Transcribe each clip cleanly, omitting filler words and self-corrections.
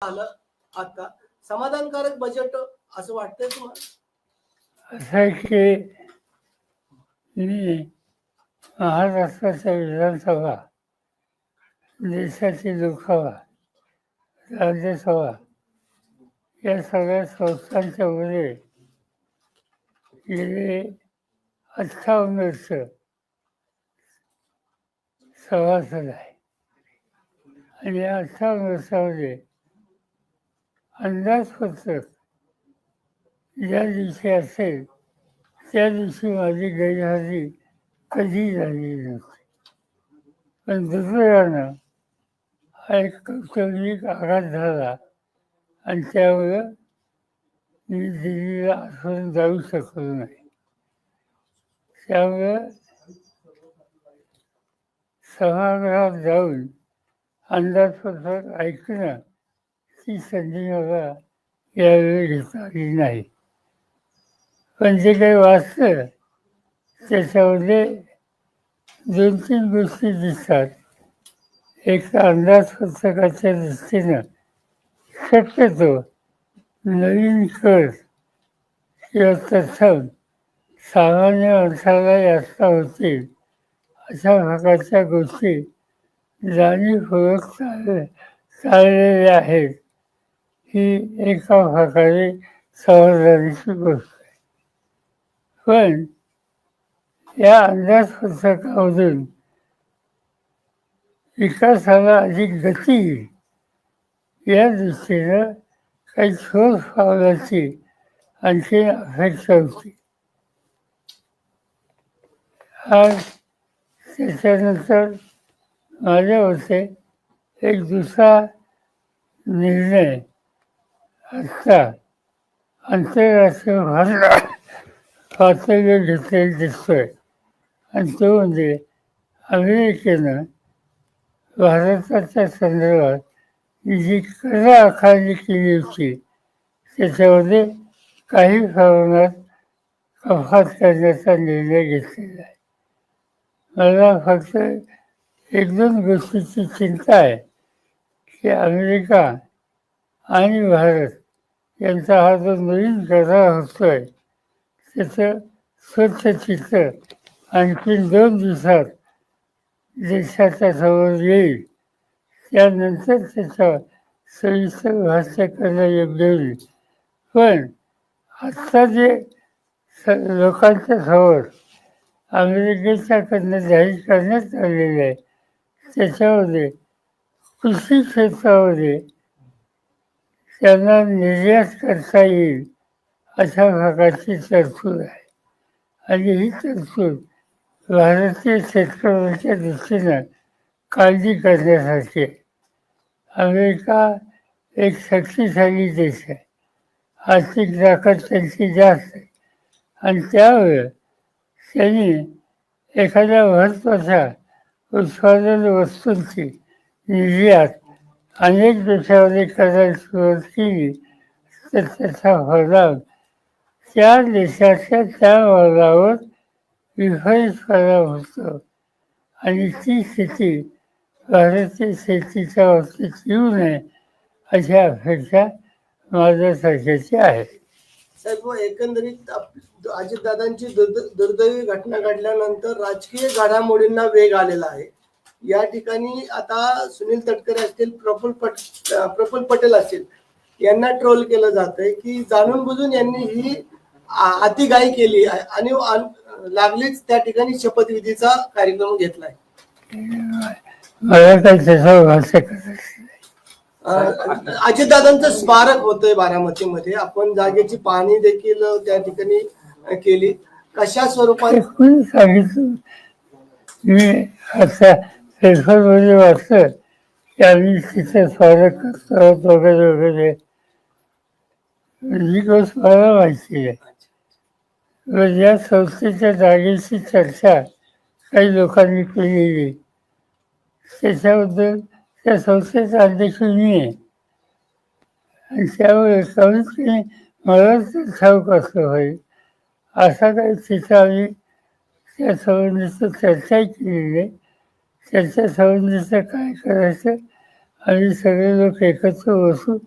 आलं आता समाधानकारक बजेट असं वाटतंय तुम्हाला? असं आहे की मी महाराष्ट्राच्या विधानसभा, देशाची लोकसभा, राज्यसभा या सगळ्या संस्थांच्या मध्ये गेले 58 वर्ष सभासद आहे. आणि या 58 वर्षामध्ये अंदाजपत्रक ज्या दिवशी असेल त्या दिवशी माझी गैरहजेरी कधी झालेली नव्हती. पण दुर्दैवानं हा एक कौटुंबिक आघात झाला आणि त्यामुळं मी दिल्लीला आजपर्यंत जाऊ शकलो नाही. त्यामुळं सभागृहात जाऊन अंदाजपत्रक ऐकणं ही संधी मला यावेळी घेता आली नाही. पण जे काही वाचलं त्याच्यामध्ये 2-3 गोष्टी दिसतात. एक अंदाजपत्रकाच्या दृष्टीनं शक्यतो नवीन कर किंवा तत्सम सामान्य माणसाला जास्त होतील अशा प्रकारच्या गोष्टी जाणीवपूर्वक चाललेल्या आहेत. ही एका प्रकारे समाधानाची गोष्ट आहे. पण या अंदाजपत्रकामधून विकासाला अधिक गती येईल या दृष्टीनं काही ठोस पावलाची आणखी अपेक्षा होती. आज त्याच्यानंतर माझ्या मते एक दुसरा निर्णय आजचा आंतरराष्ट्रीय पातळीवर घेतलेला दिसतोय. आणि तो म्हणजे अमेरिकेनं भारताच्या संदर्भात जी कर आकारणी केली होती त्याच्यामध्ये काही प्रमाणात कपात करण्याचा निर्णय घेतलेला आहे. मला फक्त 1-2 गोष्टीची चिंता आहे की अमेरिका आणि भारत यांचा हा जो नवीन करार होतोय त्याचं स्वच्छ चित्र आणखी 2 दिवसात देशाच्या समोर येईल. त्यानंतर त्याच्यावर सविस्तर भाष्य करणं योग्य होईल. पण आत्ता जे लोकांच्या समोर अमेरिकेच्याकडनं जाहीर करण्यात आलेले आहे त्याच्यामध्ये कृषी क्षेत्रामध्ये त्यांना निर्यात करता येईल अशा प्रकारची तरतूद आहे. आणि ही तरतूद भारतीय शेतकऱ्यांच्या दृष्टीनं काळजी करण्यासारखी आहे. अमेरिका एक शक्तिशाली देश आहे. आर्थिक ताकद त्यांची जास्त आहे आणि त्यामुळे त्यांनी एखाद्या महत्त्वाच्या उत्पादन वस्तूंची निर्यात अनेक देशामध्ये करायला सुरुवात केली तर त्याचा परिणाम त्या देशाच्या त्या मालावर विपरीत परिणाम होतो आणि ती स्थिती भारतीय शेतीच्या बाबतीत येऊ नये अशी अपेक्षा माझ्यासारख्याची आहे. साहेब, एकंदरीत अजितदादांची दुर्दैवी घटना घडल्यानंतर राजकीय घडामोडींना वेग आलेला आहे. या ठिकाणी आता सुनील तटकरे असतील, प्रफुल्ल पटेल असतील यांना ट्रोल केलं जातंय की जाणून बुजून यांनी ही अतिघाई केली आणि लागलीच त्या ठिकाणी शपथविधीचा कार्यक्रम घेतलाय. मला काही त्याचा भाष्य करायचं अजितदादांचं स्मारक होतंय बारामतीमध्ये. आपण जागेची पाहणी देखील त्या ठिकाणी केली. कशा स्वरूपात कोणी सांगितलं? मी आता पेपरमध्ये वाचलं की आम्ही तिथे स्मारक करतो वगैरे वगैरे. ही गोष्ट मला माहिती आहे. या संस्थेच्या जागेची चर्चा काही लोकांनी केलेली त्याच्याबद्दल त्या संस्थेचा अध्यक्ष मी आहे आणि त्यामुळे कमीत कमी मला तर ठाऊक असलं पाहिजे. असा काही तिथं आम्ही त्या संबंधीचं चर्चाही केलेली आहे. त्याच्या संबंधीचं काय करायचं आणि सगळे लोक एकत्र बसून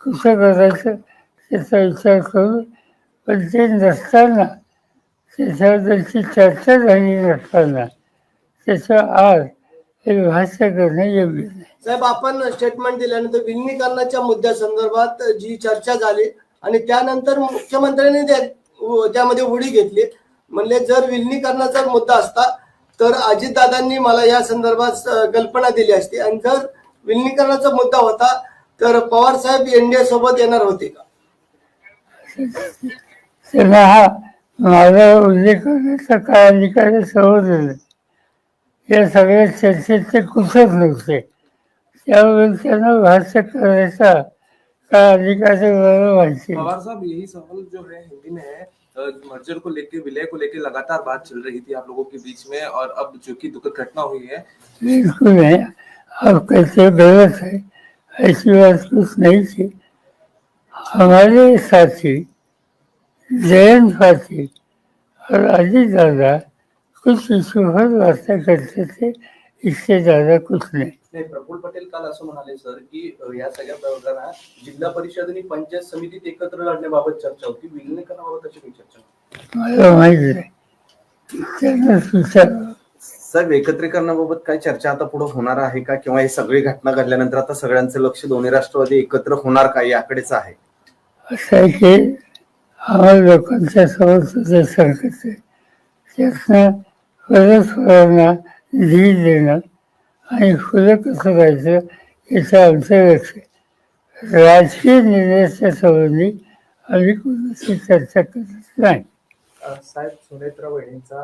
कसं करायचं त्याचा विचार करू. पण ते नसताना, त्याच्यावर त्यांची चर्चा झाली नसताना त्याचं आज हे भाष्य करणं योग्य नाही. साहेब, आपण स्टेटमेंट दिल्यानंतर विलिनीकरणाच्या मुद्द्यासंदर्भात जी चर्चा झाली आणि त्यानंतर मुख्यमंत्र्यांनी त्यामध्ये उडी घेतली. म्हणले जर विलिनीकरणाचा मुद्दा असता तर अजितदादांनी मला या संदर्भात कल्पना दिली असती, आणि जर विलिनीकरणाचा मुद्दा होता तर पवार साहेब एनडीए सोबत येणार होते का? त्यांना हा माझा उल्लेख करण्याचा काय अधिकार समजलं. या सगळ्या चर्चेत ते कुठच नव्हते, त्यामुळे त्यांना भाष्य करायचा काय अधिकार माहिती. पवार साहब, यही सवाल जो है हिंदी में है, मर्जर को लेके, विलय को लेके लगातार बात चल रही थी आप लोगों के बीच में, और अब जो की दुखद घटना हुई है। बिल्कुल नहीं, आप कहते हो गलत है, ऐसी बात कुछ नहीं थी. हमारे साथी जयंत साथी और अजीत दादा कुछ इशू पर वार्ता करते थे, इससे ज्यादा कुछ नहीं. नाही, प्रफुल्ल पटेल काल असं म्हणाले सर की या सगळ्या प्रकरणात जिल्हा परिषद आणि पंचायत समितीत एकत्र लढण्याबाबत चर्चा होती, विलिनीकरणाबाबत अशी काही चर्चा नव्हती. मला माहिती नाही, त्यांनाच विचारावं. साहेब, एकत्रीकरणाबाबत काय चर्चा आता पुढे होणार आहे का, किंवा ही सगळी घटना घडल्यानंतर आता सगळ्यांचं लक्ष दोन्ही राष्ट्रवादी एकत्र होणार का याकडेच आहे? असं आहे की आम्हाला लोकांच्या समोर सुद्धा संकट आहे, त्यातनं परस्परांना धीर देणं आणि पुढे कसं राहायचं याचं आमचं लक्ष आहे. राजकीय निर्णयाच्या संबंधी आम्ही कोणाशी चर्चा करत नाही. साहेब, सुनेत्रा वहिनींचा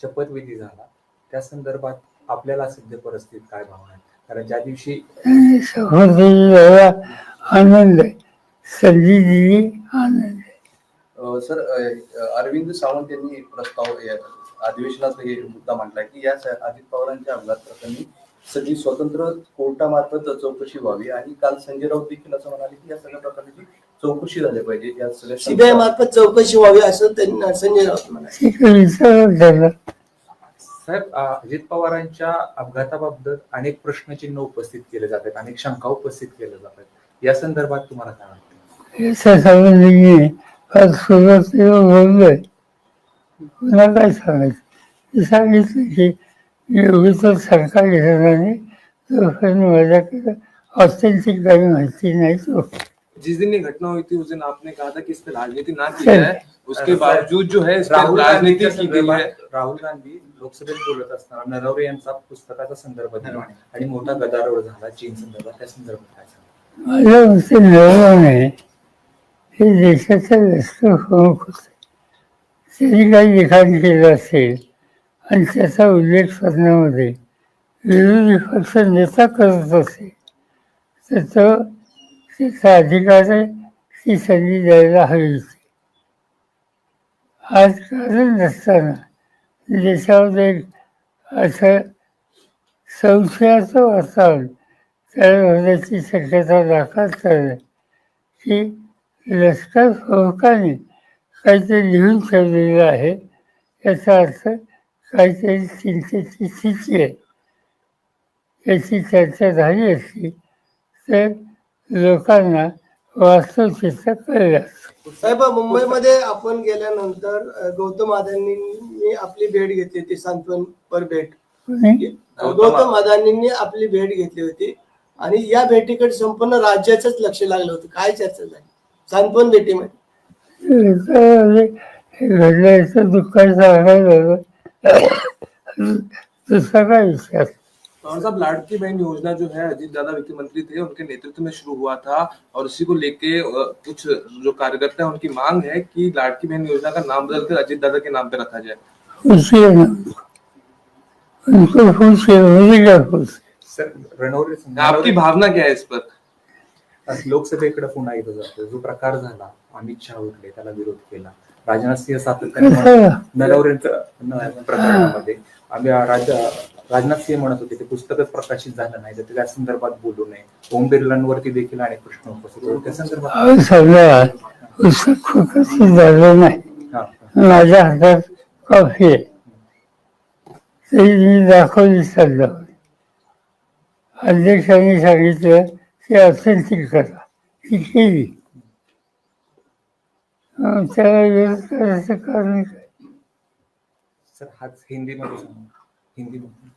शपथविधी झाला, त्या संदर्भात आपल्याला सध्या परिस्थितीत काय भावना आहे? कारण ज्या दिवशी शपथविधीला आनंद आहे, संधी दिली आनंद आहे. सर, अरविंद सावंत यांनी एक प्रस्ताव या अधिवेशनात हे मुद्दा मांडला की या अजित पवारांच्या अपघात प्रकरणी सगळी स्वतंत्र कोर्टामार्फत चौकशी व्हावी, आणि काल संजय राऊत देखील असं म्हणाले की या सगळ्या प्रकरणाची चौकशी झाली पाहिजे, या सगळ्या सीबीआय मार्फत चौकशी व्हावी असं त्यांनी संजय राऊत म्हणाले. साहेब, अजित पवारांच्या अपघाताबाबत अनेक प्रश्नचिन्ह उपस्थित केले जातात, अनेक शंका उपस्थित केल्या जातात, या संदर्भात तुम्हाला काय वाटतं? याच्या संबंधी आज सुरुवातीला बोललोय, पुन्हा काय सांगायचं. सांगितलं की एवढी तर सरकार घेणारे लोकांनी माझ्याकडे ऑथेंटिक काही माहिती नाही. तो जिस दिन ये घटना हुई थी उस दिन आपने कहा था कि इस पे राजनीति ना की जाए, उसके बावजूद जो है इस पे राजनीति की गई है. राहुल गांधी लोकसभेत बोलत असताना नरवरे यांचा पुस्तकाचा संदर्भ दिला आणि मोठा गदारोळ झाला चीन संदर्भात, त्या संदर्भात काय सांगा? माझ्या मते नरवणे हे देशाचा राष्ट्रप्रमुख होते. त्यांनी काही लिखाण केलं असेल आणि त्याचा उल्लेख करण्यामध्ये विरोधी पक्ष नेता करत असेल तर तो त्याचा अधिकार आहे, ती संधी द्यायला हवी होती. आज कारण नसताना देशामध्ये एक असं संशयाचं वातावरण तयार होण्याची शक्यता दाखवत आहे की लष्कर प्रमुखांनी काहीतरी लिहून ठेवलेलं आहे, याचा अर्थ काहीतरी चिंतेची स्थिती आहे. याची चर्चा झाली असती तर लोकांना वास्तवचित्र कळलं. साहेब, मुंबईमध्ये आपण गेल्यानंतर गौतम अदानींनी आपली भेट घेतली होती, सांत्वनपर भेट. गौतम अदानींनी आपली भेट घेतली होती आणि या भेटीकडे संपूर्ण राज्याचंच लक्ष लागलं होतं. काय चर्चा झाली सांत्वन भेटीमध्ये? घडल्याचं दुःखाचं सांगायचं दुसरा काय विचार. पवार साहब, लाड़की बहन योजना जो है अजीत दादा वित्त मंत्री थे, उनके नेतृत्व में शुरू हुआ था, और उसी को लेके कुछ जो कार्यकर्ता है उनकी मांग है कि लाड़की बहन योजना का नाम बदलकर अजीत दादा के नाम पे रखा जाए. उनको खुश है, मुझे क्या खुश है. सर, रणवरे आपकी भावना क्या है इस पर? लोकसभेकडे पुन्हा येतो जातो, जो प्रकार झाला, अमित शहा उठले, त्याला विरोध केला, राजनाथ सिंह सातत्याने नरवरेंचं प्रकरणामध्ये आम्ही राजनाथ सिंह म्हणत होते ते पुस्तकच प्रकाशित झालं नाही तर त्या संदर्भात बोलू नये. ओम बिर्लांवरती देखील अनेक प्रश्न उपस्थित होते, त्या संदर्भात सगळ्या पुस्तक प्रकाशित झालं नाही. माझ्या हातात कॉफी आहे, ती मी दाखवली सध्या अध्यक्षांनी सांगितलं की ऑथेंटिक करा, ती केली. त्याला विरोध करायचं कारण काय? सर हाच हिंदीमध्ये सांगा. हिंदीमध्ये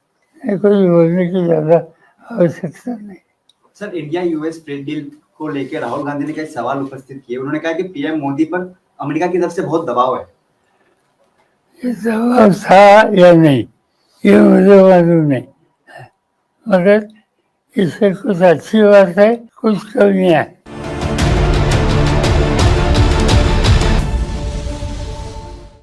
हे कोणी बोलणे की ज्यादा आवश्यकता नाही. Sir India US trade deal को लेकर राहुल गांधी ने कई सवाल उपस्थित किए. उन्होंने कहा कि पीएम मोदी पर अमेरिका की तरफ से बहुत दबाव है. ये दबाव था या नहीं ये मुझे मालूम नहीं, मगर इससे कुछ अच्छी बात है, कुछ कमियाँ है.